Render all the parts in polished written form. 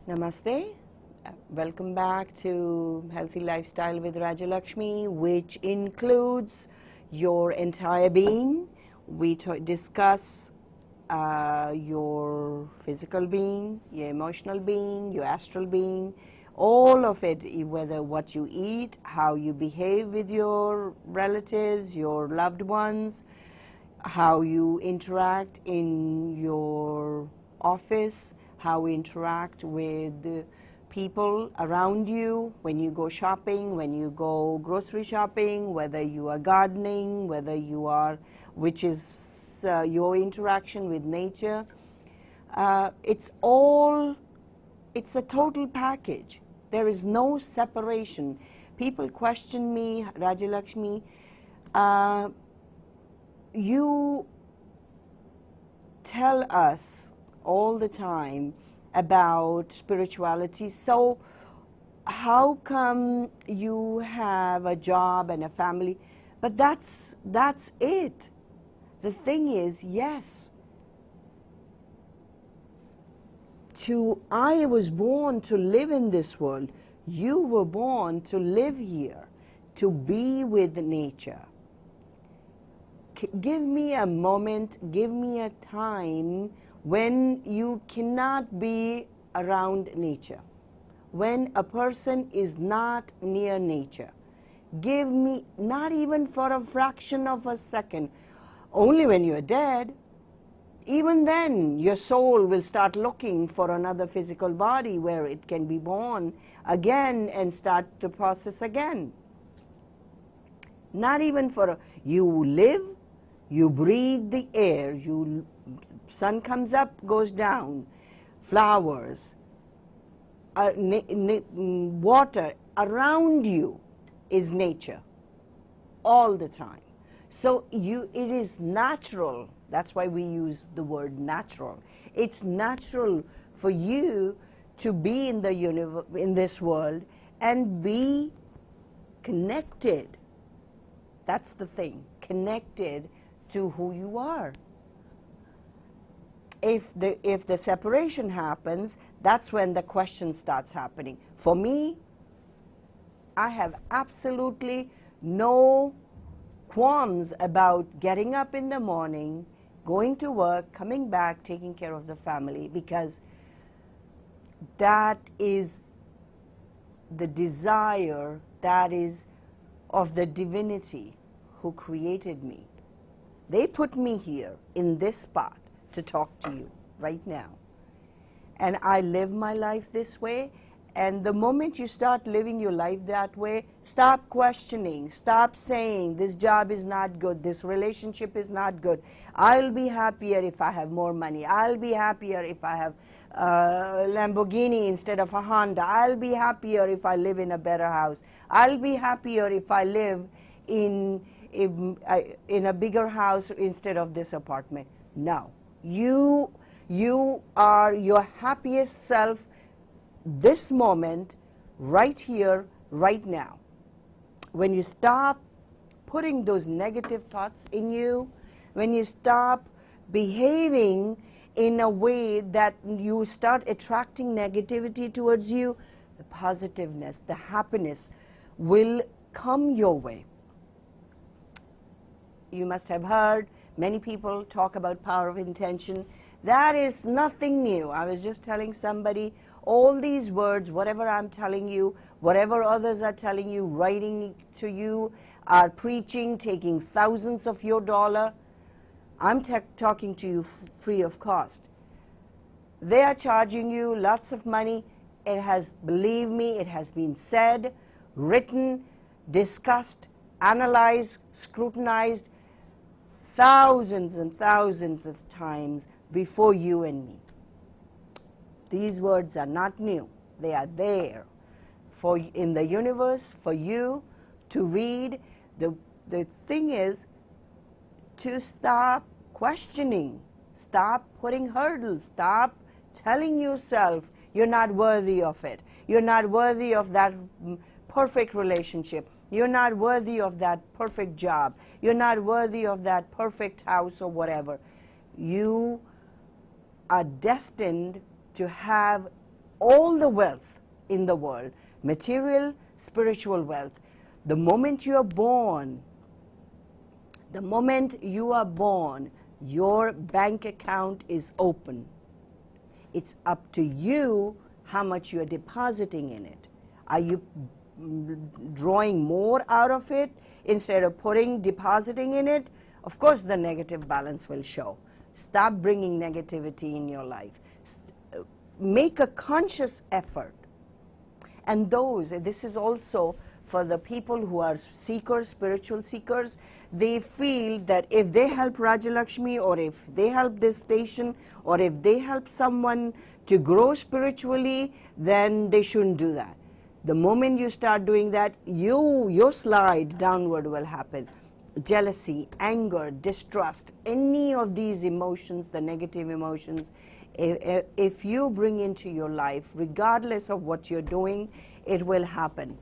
Namaste. Welcome back to Healthy Lifestyle with Rajyalaxmi, which includes your entire being. We discuss your physical being, your emotional being, your astral being, all of it, whether what you eat, how you behave with your relatives, your loved ones, how you interact in your office, how you interact with the people around you when you go shopping, when you go grocery shopping, whether you are gardening, whether you are, which is your interaction with nature. It's a total package. There is no separation. People question me, Rajyalaxmi, you tell us all the time about spirituality, so how come you have a job and a family? But that's it. The thing is, yes, I was born to live in this world. You were born to live here, to be with nature. Give me a moment, give me a time when you cannot be around nature, when a person is not near nature. Give me, not even for a fraction of a second, only when you're dead. Even then, your soul will start looking for another physical body where it can be born again and start the process again. Not even for you live, you breathe the air, sun comes up, goes down, flowers, water around you is nature all the time. So it is natural. That's why we use the word natural. It's natural for you to be in the universe, in this world, and be connected. That's the thing, connected to who you are. If the separation happens, that's when the question starts happening. For me, I have absolutely no qualms about getting up in the morning, going to work, coming back, taking care of the family, because that is the desire, that is of the divinity who created me. They put me here in this spot to talk to you right now. And I live my life this way. And the moment you start living your life that way, stop questioning, stop saying this job is not good, this relationship is not good. I'll be happier if I have more money. I'll be happier if I have a Lamborghini instead of a Honda. I'll be happier if I live in a better house. I'll be happier if I live in a bigger house instead of this apartment. No. You are your happiest self this moment, right here, right now. When you stop putting those negative thoughts in you, when you stop behaving in a way that you start attracting negativity towards you, the positiveness, the happiness will come your way. You must have heard many people talk about power of intention. That is nothing new. I was just telling somebody, all these words, whatever I'm telling you, whatever others are telling you, writing to you, are preaching, taking thousands of your dollar, I'm talking to you free of cost. They are charging you lots of money. It has, believe me, it has been said, written, discussed, analyzed, scrutinized thousands and thousands of times before you and me. These words are not new. They are there for in the universe for you to read. The thing is to stop questioning, stop putting hurdles, stop telling yourself you're not worthy of it. You're not worthy of that perfect relationship. You're not worthy of that perfect job. You're not worthy of that perfect house or whatever. You are destined to have all the wealth in the world, material, spiritual wealth. The moment you are born, your bank account is open. It's up to you how much you're depositing in it. Are you drawing more out of it instead of depositing in it? Of course the negative balance will show. Stop bringing negativity in your life. Make a conscious effort. And this is also for the people who are seekers, spiritual seekers. They feel that if they help Rajyalaxmi, or if they help this station, or if they help someone to grow spiritually, then they shouldn't do that. The moment you start doing that, your slide downward will happen. Jealousy, anger, distrust, any of these emotions, the negative emotions, if you bring into your life, regardless of what you're doing, it will happen.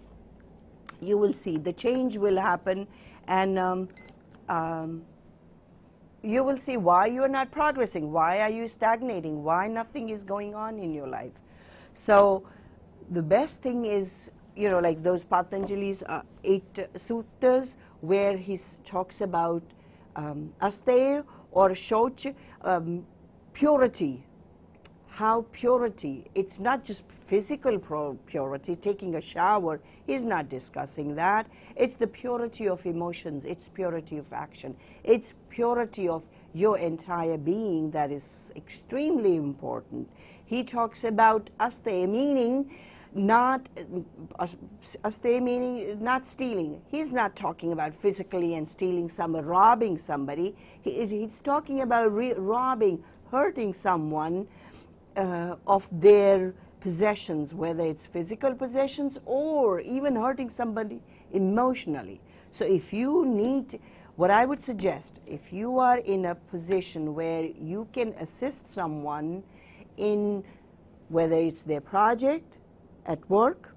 You will see the change will happen, and you will see why you're not progressing, why are you stagnating, why nothing is going on in your life. So the best thing is, like those Patanjali's 8 suttas, where he talks about asteya or shoch, purity. How purity, it's not just physical purity, taking a shower, he's not discussing that. It's the purity of emotions, it's purity of action, it's purity of your entire being that is extremely important. He talks about asteya, meaning not stealing. He's not talking about physically and stealing robbing somebody. He's talking about robbing, hurting someone of their possessions, whether it's physical possessions or even hurting somebody emotionally. So what I would suggest, if you are in a position where you can assist someone in, whether it's their project at work,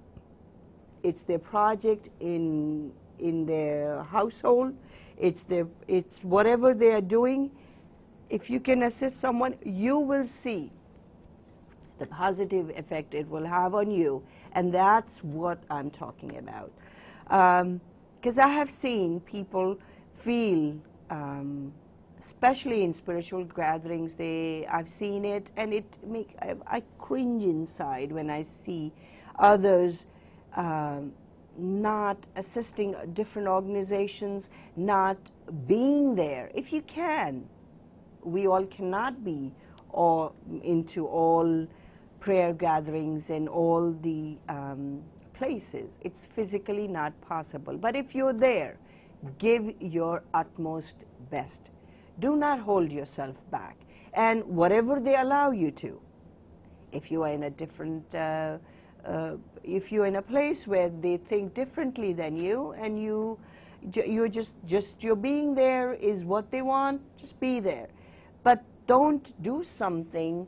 it's their project in their household, it's whatever they are doing, if you can assist someone, you will see the positive effect it will have on you. And that's what I'm talking about. Because I have seen people feel, especially in spiritual gatherings, I've seen it, and I cringe inside when I see others not assisting different organizations, not being there. If you can, we all cannot be into all prayer gatherings and all the places. It's physically not possible. But if you're there, give your utmost best. Do not hold yourself back. And whatever they allow you to, if you are in a different, if you're in a place where they think differently than you, and you're just your being there is what they want, just be there. But don't do something,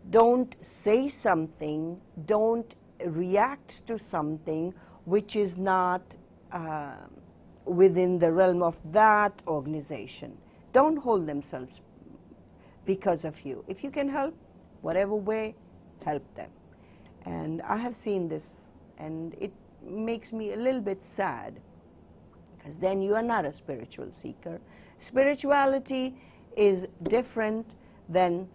don't say something, don't react to something which is not within the realm of that organization. Don't hold themselves because of you. If you can help, whatever way, help them. And I have seen this, and it makes me a little bit sad, because then you are not a spiritual seeker. Spirituality is different than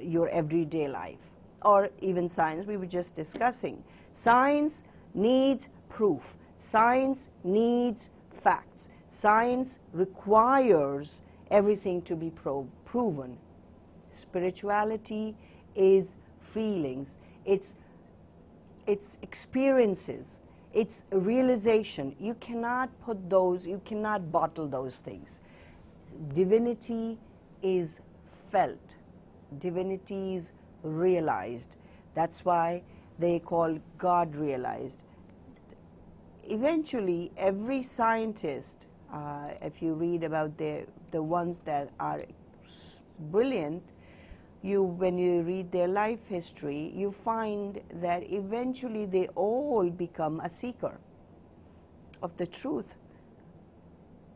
your everyday life, or even science. We were just discussing. Science needs proof. Science needs facts. Science requires everything to be proven. Spirituality is feelings. It's experiences. It's realization. You cannot bottle those things. Divinity is felt. Divinity is realized. That's why they call God realized. Eventually, every scientist, if you read about the ones that are brilliant, when you read their life history, you find that eventually they all become a seeker of the truth,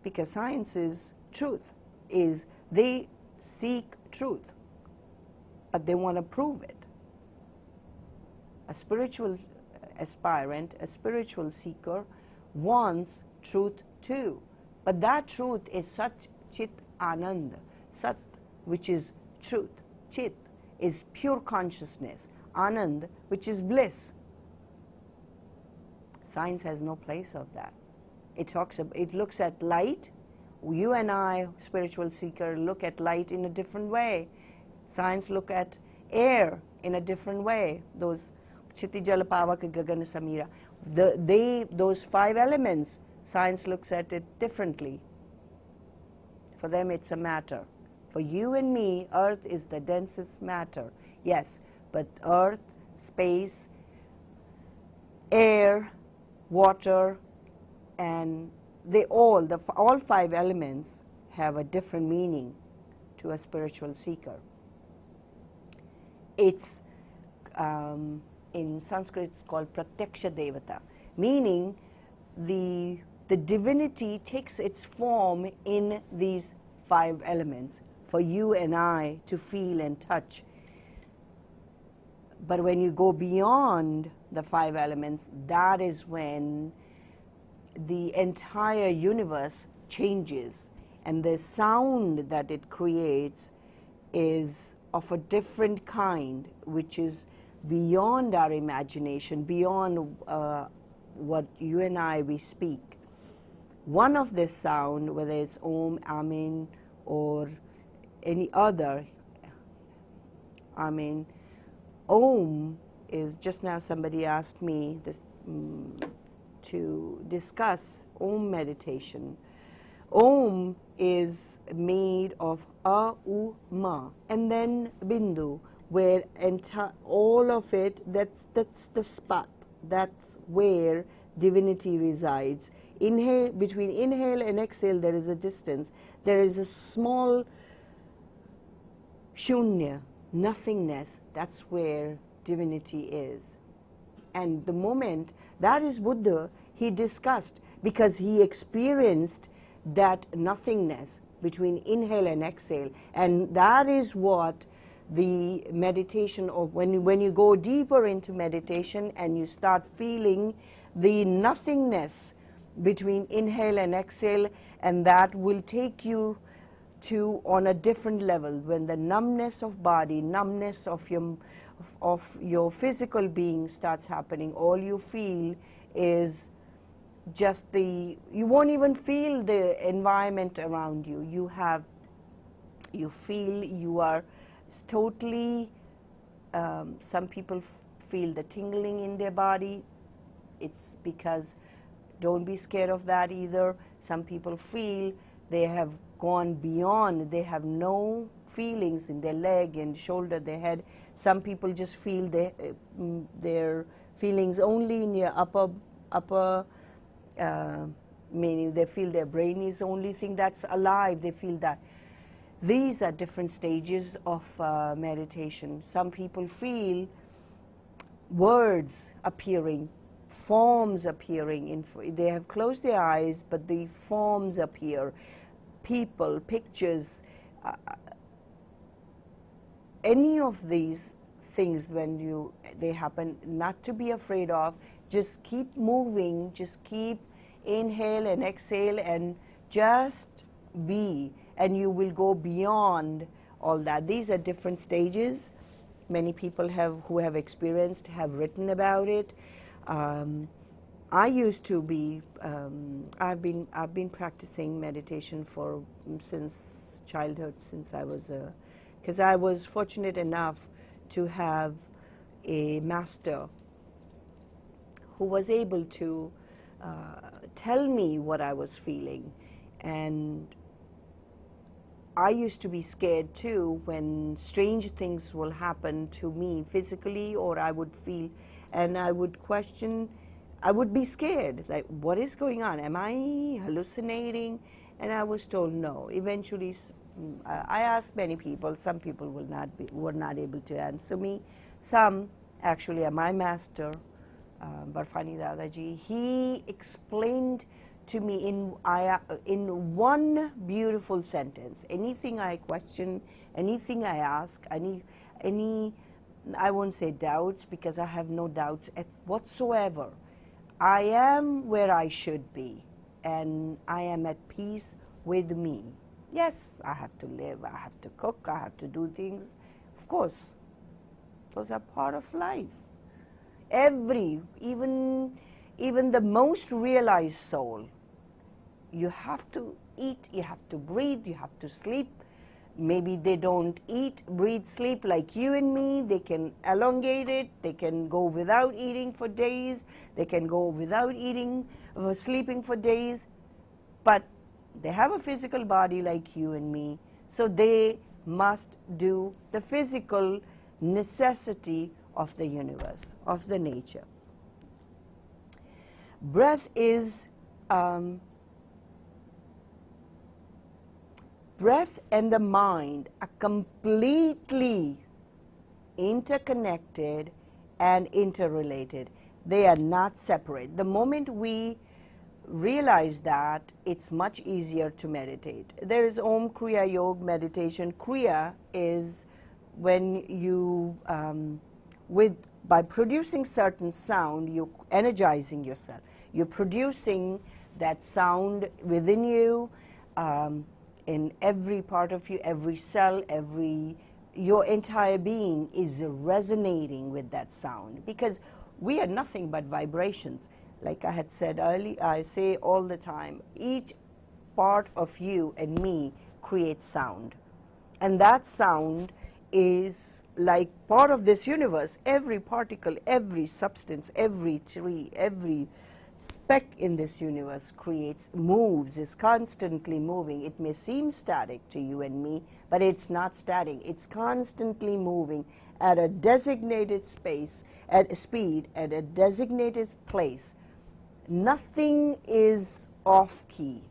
because science is truth, is they seek truth, but they want to prove it. A spiritual aspirant, a spiritual seeker wants truth too, but that truth is Sat Chit Anand, Sat, which is truth, Chit is pure consciousness, Anand, which is bliss. Science has no place of that. It looks at light. You and I, spiritual seeker, look at light in a different way. Science look at air in a different way. Those Chiti Jala Pavaka Gagana Samira. Those 5 elements, science looks at it differently. For them it's a matter. For you and me, earth is the densest matter. Yes, but earth, space, air, water, and all 5 elements have a different meaning to a spiritual seeker. It's in Sanskrit it's called Pratyaksha Devata, meaning the divinity takes its form in these 5 elements for you and I to feel and touch. But when you go beyond the 5 elements, that is when the entire universe changes, and the sound that it creates is of a different kind, which is beyond our imagination, beyond what you and I, we speak. One of this sound, whether it's Om, Amin, or any other, Om is, just now somebody asked me this, to discuss Om meditation. Om is made of A, U, Ma, and then Bindu, where all of it, that's the spot, that's where divinity resides. Between inhale and exhale there is a distance, there is a small shunya, nothingness, that's where divinity is. And the moment, that is Buddha, he discussed, because he experienced that nothingness between inhale and exhale, and that is what the meditation of, when you go deeper into meditation and you start feeling the nothingness between inhale and exhale, and that will take you to on a different level, when the numbness of body, numbness of your physical being starts happening. All you feel is just you won't even feel the environment around you. You feel you are totally, some people feel the tingling in their body. It's because, don't be scared of that either. Some people feel they have gone beyond, they have no feelings in their leg and shoulder, their head. Some people just feel their feelings only in your upper meaning they feel their brain is the only thing that's alive, they feel that. These are different stages of meditation. Some people feel words appearing, forms appearing. They have closed their eyes, but the forms appear. People, pictures, any of these things, when they happen, not to be afraid of. Just keep moving, just keep inhale and exhale and just be, and you will go beyond all that. These are different stages. Many people who have experienced have written about it. I used to be, I've been practicing meditation since childhood, since I was because I was fortunate enough to have a master who was able to tell me what I was feeling, and I used to be scared too when strange things will happen to me physically, or I would feel, and I would question, I would be scared, like, what is going on? Am I hallucinating? And I was told no. Eventually, I asked many people. Some people were not able to answer me. Some, actually, my master, Barfani Dadaji, he explained to me in one beautiful sentence. Anything I question, anything I ask, any I won't say doubts, because I have no doubts whatsoever. I am where I should be, and I am at peace with me. Yes, I have to live, I have to cook, I have to do things. Of course, those are part of life. Even the most realized soul, you have to eat, you have to breathe, you have to sleep. Maybe they don't eat, breathe, sleep like you and me. They can elongate it. They can go without eating for days. They can go without eating, sleeping for days. But they have a physical body like you and me. So they must do the physical necessity of the universe, of the nature. Breath is breath and the mind are completely interconnected and interrelated. They are not separate. The moment we realize that, it's much easier to meditate. There is Om Kriya Yoga meditation. Kriya is when you, by producing certain sound, you're energizing yourself. You're producing that sound within you, in every part of you, every cell, your entire being is resonating with that sound, because we are nothing but vibrations. Like I had said earlier, I say all the time, each part of you and me creates sound. And that sound is like part of this universe. Every particle, every substance, every tree, every speck in this universe moves, is constantly moving. It may seem static to you and me, but it's not static. It's constantly moving at a designated space, at a speed, at a designated place. Nothing is off key.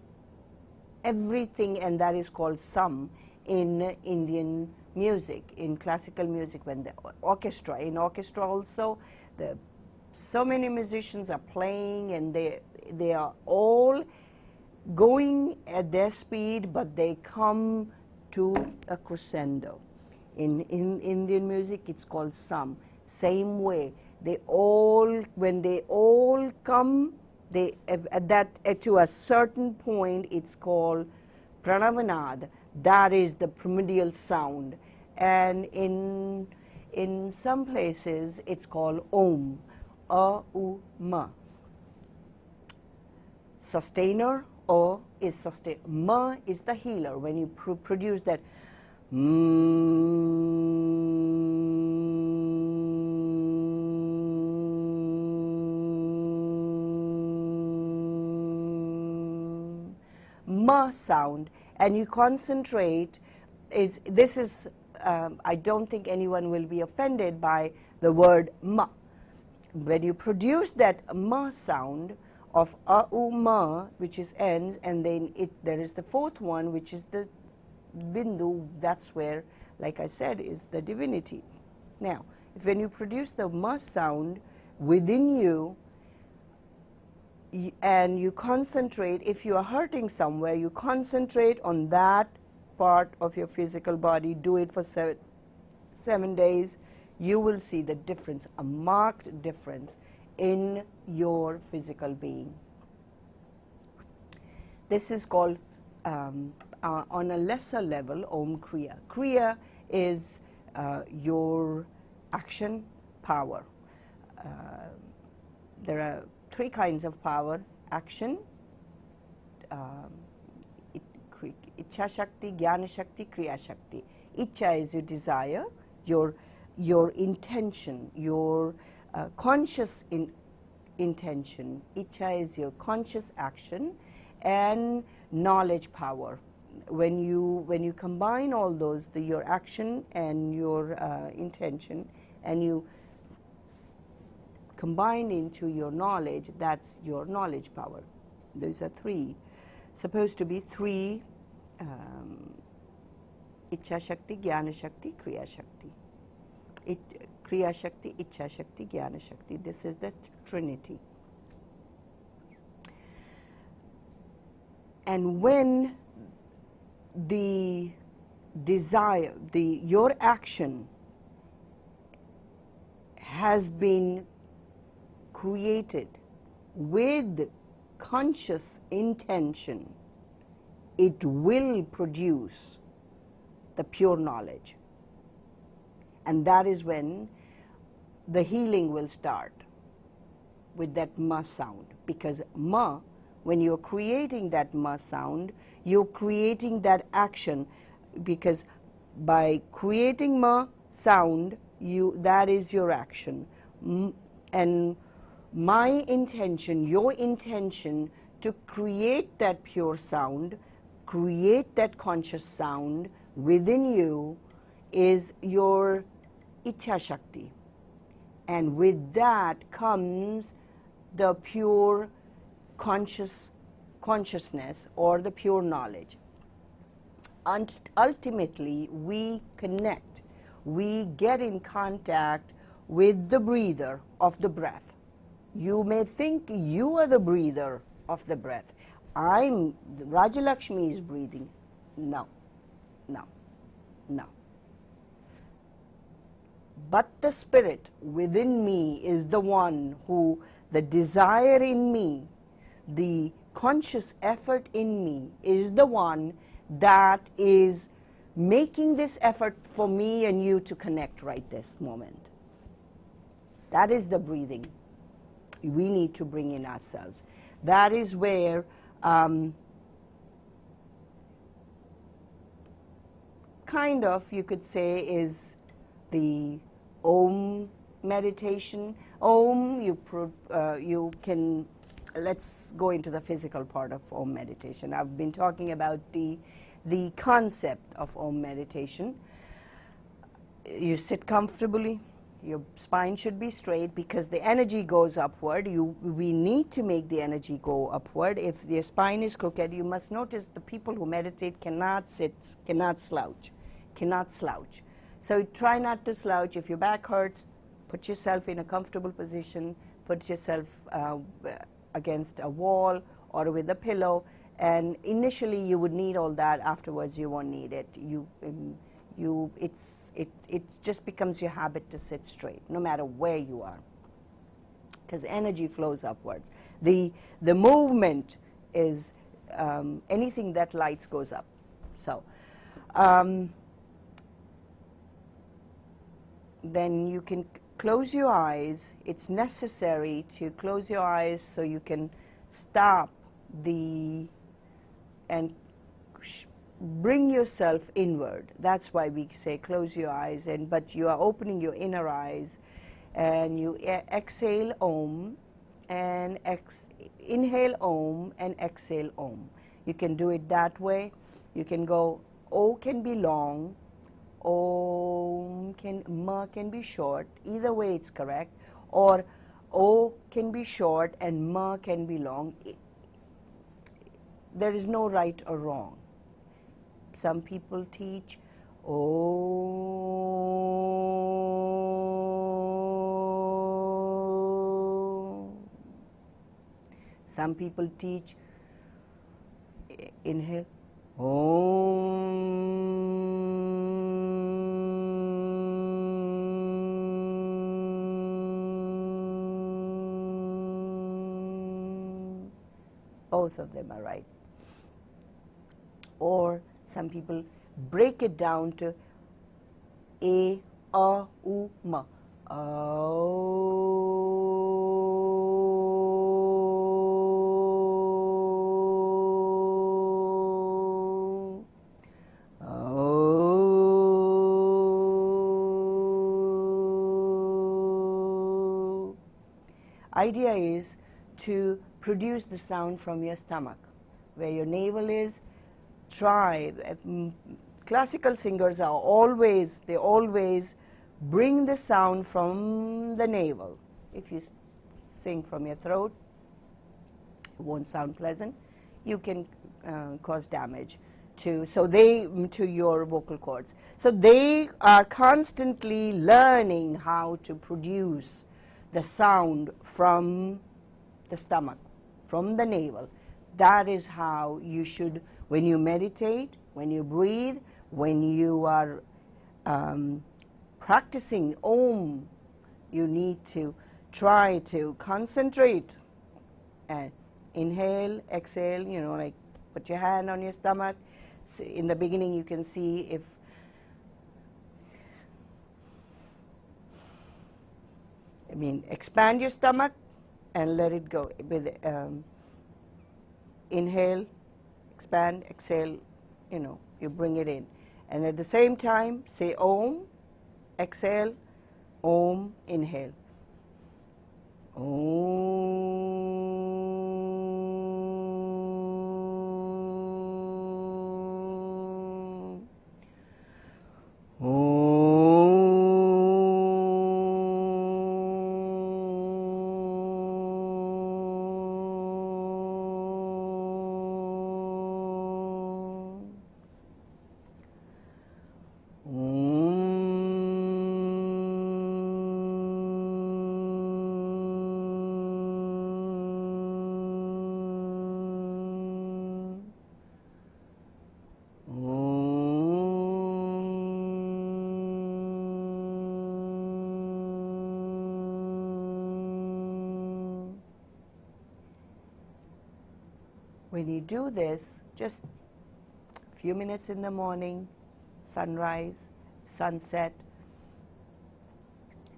Everything, and that is called sam in Indian music, in classical music, when the orchestra, in orchestra also, so many musicians are playing, and they are all going at their speed, but they come to a crescendo. In Indian music, it's called sam. Same way, when they all come, to a certain point, it's called pranavanad. That is the primordial sound. And in some places, it's called om. A-U-Ma. Sustainer, O is sustain. Ma is the healer. When you produce that ma sound, and you concentrate, this is, I don't think anyone will be offended by the word ma. When you produce that ma sound of a-u-ma, which is ends, and then there is the fourth one, which is the bindu. That's where, like I said, is the divinity. Now, when you produce the ma sound within you, and you concentrate, if you are hurting somewhere, you concentrate on that part of your physical body, do it for 7 days, you will see the difference, a marked difference in your physical being. This is called, on a lesser level, Om Kriya. Kriya is your action power. There are 3 kinds of power: action, Ichha Shakti, Jnana Shakti, Kriya Shakti. Ichha is your desire, your intention, your conscious intention. Ichha is your conscious action, and knowledge power. when you combine all those, your action and your intention, and you combine into your knowledge, that's your knowledge power. Those are supposed to be three: Ichha Shakti, Jnana Shakti, Kriya Shakti. Kriya Shakti, Ichha Shakti, Jnana Shakti. This is the Trinity. And when the desire, your action has been created with conscious intention, it will produce the pure knowledge. And that is when the healing will start, with that ma sound. Because ma, when you're creating that ma sound, you're creating that action, because by creating ma sound, that is your action. And my intention, your intention to create that pure sound, create that conscious sound within you, is your Ichha Shakti. And with that comes the pure consciousness or the pure knowledge. And ultimately, we connect, we get in contact with the breather of the breath. You may think you are the breather of the breath. Rajyalaxmi is breathing. No, no, no. But the spirit within me is the one who, the desire in me, the conscious effort in me is the one that is making this effort for me and you to connect right this moment. That is the breathing we need to bring in ourselves. That is where kind of, you could say, is the Om meditation. Om, you can, let's go into the physical part of Om meditation. I've been talking about the concept of Om meditation. You sit comfortably. Your spine should be straight because the energy goes upward. We need to make the energy go upward. If your spine is crooked, you must notice the people who meditate cannot sit, cannot slouch. So try not to slouch. If your back hurts, put yourself in a comfortable position, put yourself against a wall or with a pillow, and initially you would need all that. Afterwards you won't need it. It just becomes your habit to sit straight no matter where you are, because energy flows upwards. The movement is anything that lights goes up. So then you can close your eyes. It's necessary to close your eyes so you can stop and bring yourself inward. That's why we say close your eyes, but you are opening your inner eyes, and you exhale Om, and inhale Om and exhale Om. You can do it that way. You can go, O can be long, Ma can be short. Either way it's correct. Or O can be short and Ma can be long. There is no right or wrong. Some people teach O. Some people teach inhale Om. Both of them are right. Or some people break it down to A, U, Ma. Idea is to produce the sound from your stomach, where your navel is. try. Classical singers are always, they always bring the sound from the navel. If you sing from your throat, it won't sound pleasant. You can cause damage to your vocal cords. So they are constantly learning how to produce the sound from the stomach, from the navel. That is how you should, when you meditate, when you breathe, when you are practicing Om, you need to try to concentrate and inhale, exhale, like put your hand on your stomach. In the beginning you can see if expand your stomach and let it go with inhale, expand, exhale, you bring it in, and at the same time say Om, exhale, Om, inhale, Om. When you do this, just a few minutes in the morning, sunrise, sunset,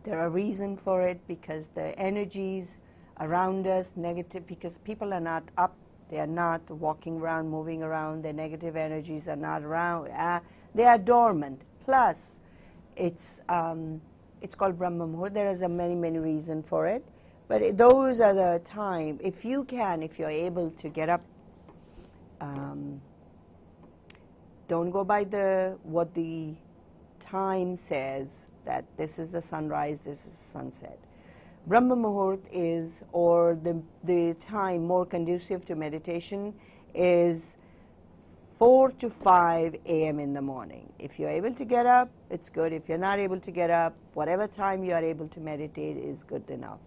there are reasons for it because the energies around us, negative, because people are not up, they are not walking around, moving around, their negative energies are not around, they are dormant. Plus, it's called Brahma Muhurt. There is many reasons for it, but those are the time, if you're able to get up. Don't go by what the time says, that this is the sunrise, this is sunset. Brahma Muhurt is, or the time more conducive to meditation is 4 to 5 a.m. in the morning. If you're able to get up, it's good. If you're not able to get up, whatever time you are able to meditate is good enough.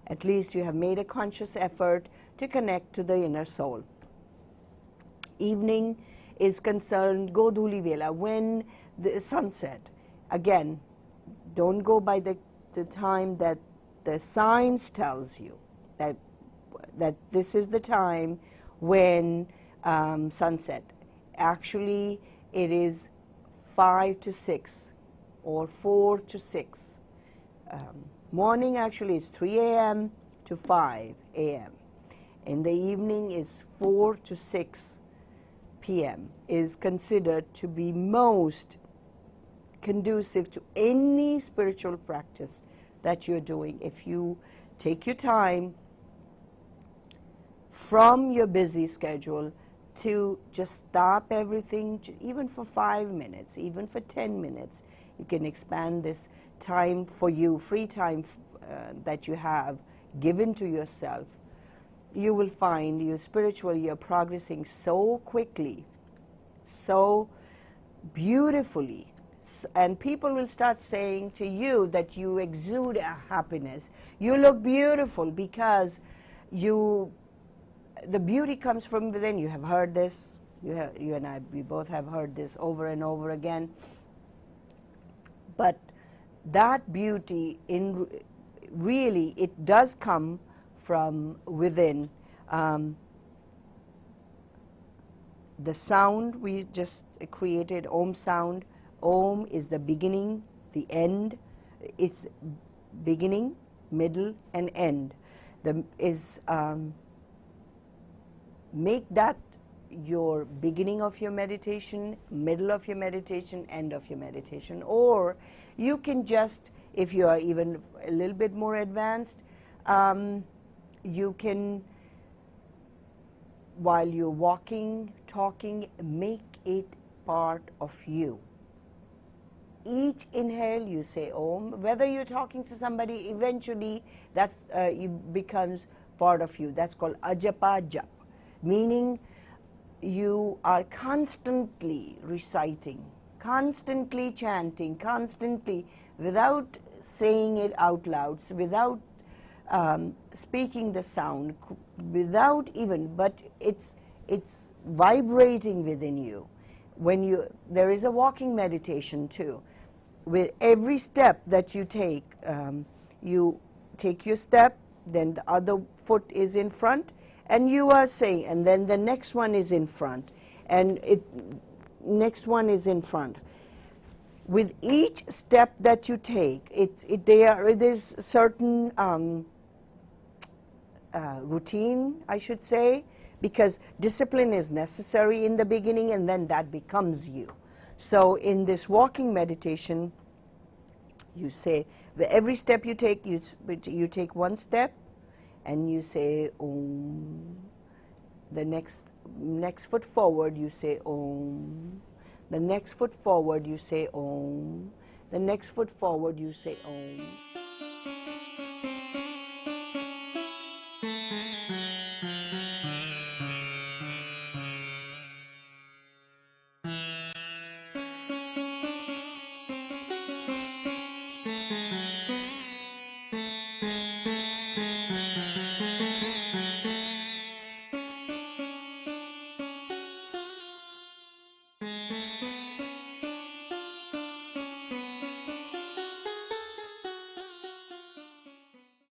At least you have made a conscious effort to connect to the inner soul. Evening is concerned Godhuli Vela, when the sunset. Again, don't go by the time that the science tells you that this is the time when sunset. Actually, it is 5 to 6 or 4 to 6. Morning actually is 3 a.m. to 5 a.m. In the evening is 4 to 6 p.m. is considered to be most conducive to any spiritual practice that you're doing. If you take your time from your busy schedule to just stop everything, even for 5 minutes, even for 10 minutes, you can expand this time for you, free time that you have given to yourself. You will find you're progressing so quickly, so beautifully, and people will start saying to you that you exude a happiness. You look beautiful because the beauty comes from within. You have heard this. You and I, we both have heard this over and over again. But that beauty, really, it does come from within. The sound we just created, Om sound. Om is the beginning, the end. It's beginning, middle, and end. Make that your beginning of your meditation, middle of your meditation, end of your meditation. Or you can just, if you are even a little bit more advanced, you can while you're walking, talking, make it part of you. Each inhale you say Om. Whether you're talking to somebody, eventually that becomes part of you. That's called ajapa jap, meaning you are constantly reciting, constantly chanting, constantly, without saying it out loud, without speaking the sound, without even, but it's vibrating within you. There is a walking meditation too. With every step that you take your step, then the other foot is in front, and you are saying, and then the next one is in front, and next one is in front. With each step that you take, it is certain routine, I should say, because discipline is necessary in the beginning, and then that becomes you. So in this walking meditation, you say, every step you take, you take one step, and you say Om. The next foot forward, you say Om. The next foot forward, you say Om. The next foot forward, you say Om.